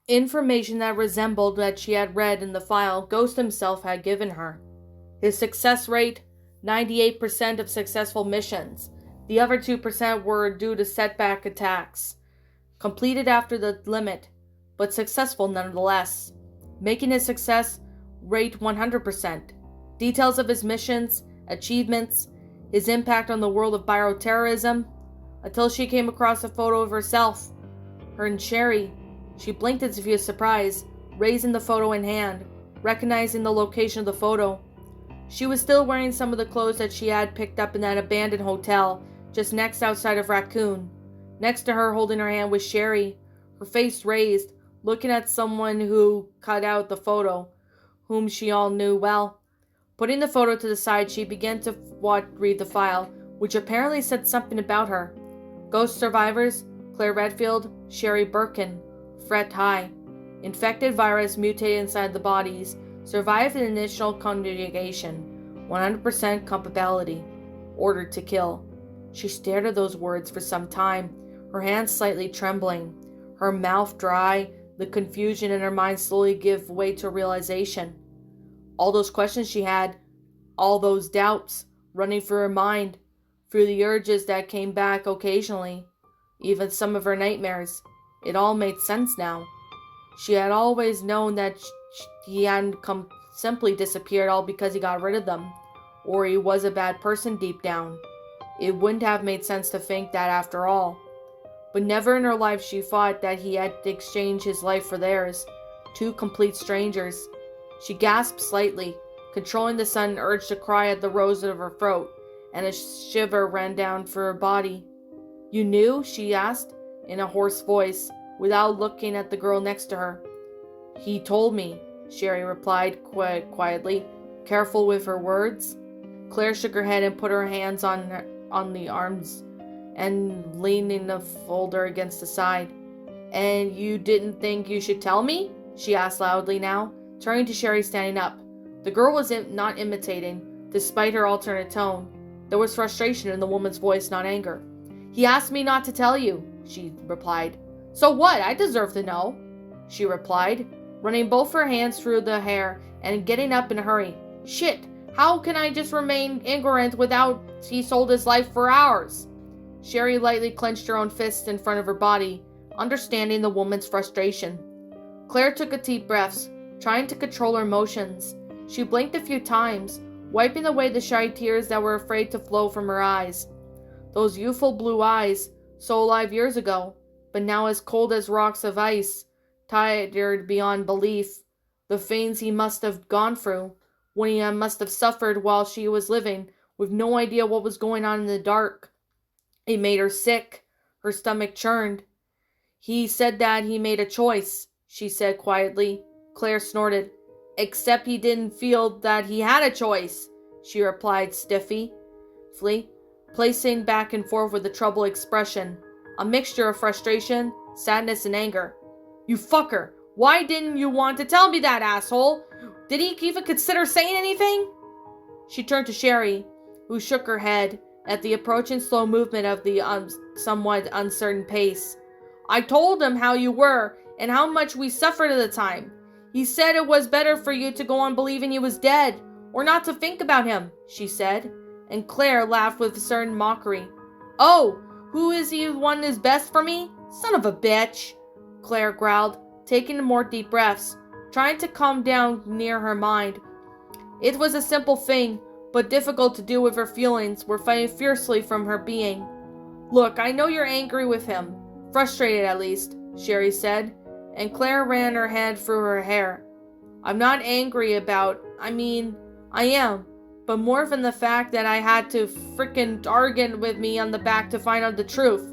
Information that resembled that she had read in the file Ghost himself had given her. His success rate, 98% of successful missions. The other 2% were due to setback attacks. Completed after the limit, but successful nonetheless, making his success rate 100%. Details of his missions, achievements, his impact on the world of bioterrorism, until she came across a photo of herself, her and Sherry. She blinked as if she was surprised, raising the photo in hand, recognizing the location of the photo. She was still wearing some of the clothes that she had picked up in that abandoned hotel just next outside of Raccoon. Next to her, holding her hand, was Sherry, her face raised, looking at someone who cut out the photo, whom she all knew well. Putting the photo to the side, she began to read the file, which apparently said something about her. Ghost survivors: Claire Redfield, Sherry Birkin, threat high. Infected virus mutated inside the bodies, survived an initial conjugation, 100% compatibility, ordered to kill. She stared at those words for some time, her hands slightly trembling, her mouth dry, the confusion in her mind slowly give way to realization. All those questions she had, all those doubts, running through her mind, through the urges that came back occasionally, even some of her nightmares. It all made sense now. She had always known that he hadn't simply disappeared all because he got rid of them, or he was a bad person deep down. It wouldn't have made sense to think that after all. But never in her life she thought that he had exchanged his life for theirs, two complete strangers. She gasped slightly, controlling the sudden urge to cry at the rose of her throat, and a shiver ran down through her body. "You knew?" she asked, in a hoarse voice, without looking at the girl next to her. "He told me," Sherry replied quietly, careful with her words. Claire shook her head and put her hands on the arms and leaning the folder against the side. "And you didn't think you should tell me?" she asked loudly now, turning to Sherry standing up. The girl was not imitating, despite her alternate tone. There was frustration in the woman's voice, not anger. "He asked me not to tell you," she replied. "So what? I deserve to know," she replied, running both her hands through the hair and getting up in a hurry. "Shit, how can I just remain ignorant without he sold his life for ours?" Sherry lightly clenched her own fist in front of her body, understanding the woman's frustration. Claire took a deep breath, trying to control her emotions. She blinked a few times, wiping away the shy tears that were afraid to flow from her eyes. Those youthful blue eyes, so alive years ago, but now as cold as rocks of ice, tired beyond belief. The things he must have gone through, when he must have suffered while she was living, with no idea what was going on in the dark. It made her sick. Her stomach churned. "He said that he made a choice," she said quietly. Claire snorted. "Except he didn't feel that he had a choice," she replied stiffly, placing back and forth with a troubled expression, a mixture of frustration, sadness, and anger. "You fucker! Why didn't you want to tell me that, asshole? Did he even consider saying anything?" She turned to Sherry, who shook her head at the approaching slow movement of the somewhat uncertain pace. "I told him how you were and how much we suffered at the time. He said it was better for you to go on believing he was dead, or not to think about him," she said, and Claire laughed with a certain mockery. "Oh, who is he one is best for me? Son of a bitch," Claire growled, taking more deep breaths, trying to calm down near her mind. It was a simple thing, but difficult to do with her feelings were fighting fiercely from her being. "Look, I know you're angry with him. Frustrated, at least," Sherry said, and Claire ran her hand through her hair. "I'm not angry about... I am, but more than the fact that I had to frickin' argue with me on the back to find out the truth."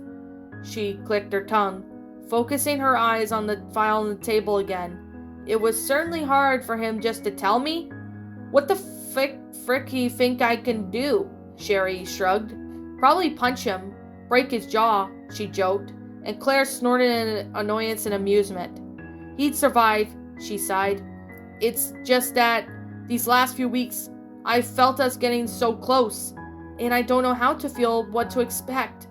She clicked her tongue, focusing her eyes on the file on the table again. "It was certainly hard for him just to tell me. What the frick he think I can do?" Sherry shrugged. "Probably punch him, break his jaw," she joked, and Claire snorted in annoyance and amusement. "He'd survive," she sighed. "It's just that these last few weeks I've felt us getting so close, and I don't know how to feel, what to expect.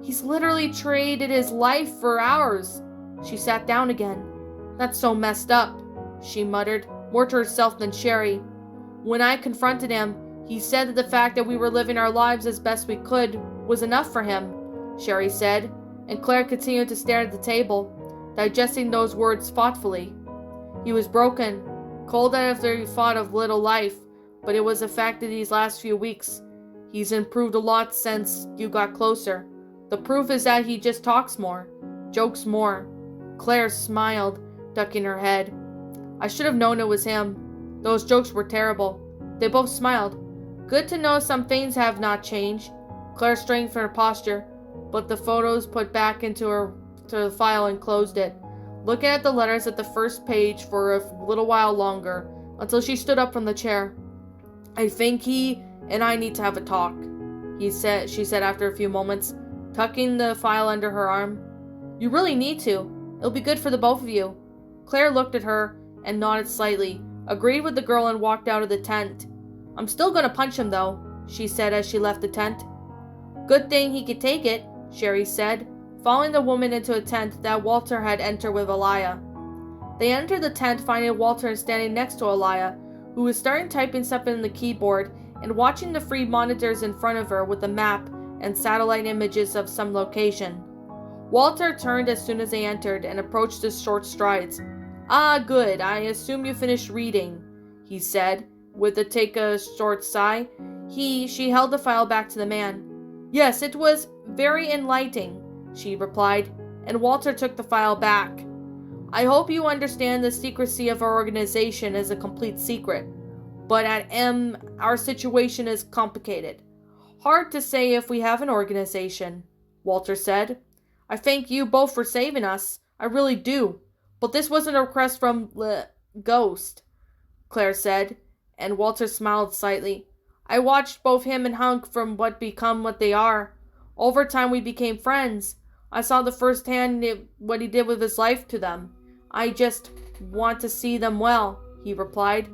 He's literally traded his life for ours." She sat down again. "That's so messed up," she muttered, more to herself than Sherry. "When I confronted him, he said that the fact that we were living our lives as best we could was enough for him," Sherry said, and Claire continued to stare at the table, digesting those words thoughtfully. "He was broken, cold after he fought of little life, but it was a fact that these last few weeks. He's improved a lot since you got closer. The proof is that he just talks more, jokes more." Claire smiled, ducking her head. "I should have known it was him. Those jokes were terrible." They both smiled. "Good to know some things have not changed." Claire straightened her posture, but the photos put back to the file and closed it, looking at the letters at the first page for a little while longer, until she stood up from the chair. "I think he and I need to have a talk," she said after a few moments, tucking the file under her arm. "You really need to. It'll be good for the both of you." Claire looked at her and nodded slightly, agreed with the girl, and walked out of the tent. "I'm still gonna punch him, though," she said as she left the tent. "Good thing he could take it," Sherry said, following the woman into a tent that Walter had entered with Elia. They entered the tent, finding Walter standing next to Elia, who was starting typing something on the keyboard and watching the three monitors in front of her with a map and satellite images of some location. Walter turned as soon as they entered and approached with short strides. "Ah, good. I assume you finished reading," he said, with a short sigh. She held the file back to the man. "Yes, it was very enlightening," she replied, and Walter took the file back. "I hope you understand the secrecy of our organization is a complete secret, but at M, our situation is complicated. Hard to say if we have an organization," Walter said. "I thank you both for saving us. I really do. But this wasn't a request from LouizSt, Claire said, and Walter smiled slightly. "I watched both him and Hunk from what become what they are. Over time we became friends. I saw the first hand what he did with his life to them. I just want to see them well," he replied.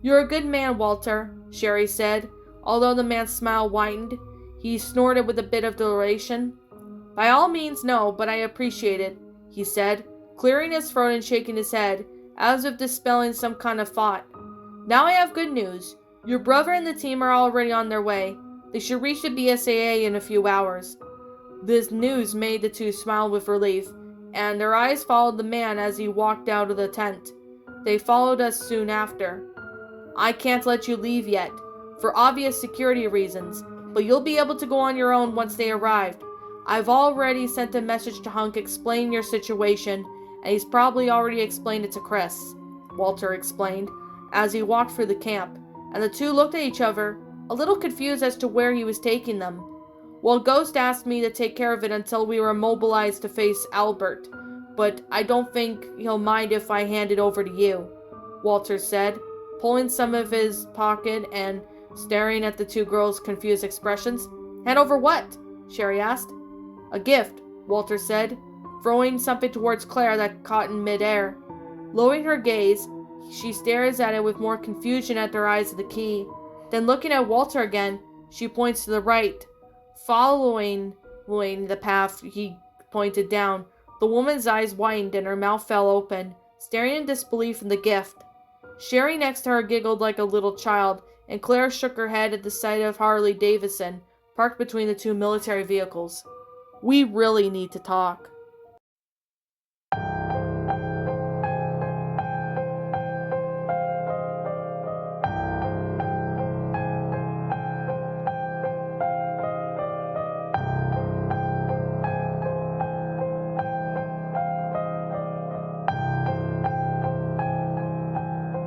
"You're a good man, Walter," Sherry said, although the man's smile widened. He snorted with a bit of deliration. "By all means, no, but I appreciate it," he said, clearing his throat and shaking his head, as if dispelling some kind of thought. "Now I have good news. Your brother and the team are already on their way. They should reach the BSAA in a few hours." This news made the two smile with relief, and their eyes followed the man as he walked out of the tent. They followed us soon after. "I can't let you leave yet, for obvious security reasons, but you'll be able to go on your own once they arrived. I've already sent a message to Hunk explaining your situation, and he's probably already explained it to Chris," Walter explained, as he walked through the camp, and the two looked at each other, a little confused as to where he was taking them. "Well, Ghost asked me to take care of it until we were mobilized to face Albert, but I don't think he'll mind if I hand it over to you," Walter said, pulling some of his pocket and staring at the two girls' confused expressions. "Hand over what?" Sherry asked. "A gift," Walter said, throwing something towards Claire that caught in midair. Lowering her gaze, she stares at it with more confusion at her eyes of the key. Then looking at Walter again, she points to the right. Following the path he pointed down, the woman's eyes widened and her mouth fell open, staring in disbelief at the gift. Sherry next to her giggled like a little child, and Claire shook her head at the sight of Harley Davidson, parked between the two military vehicles. "We really need to talk."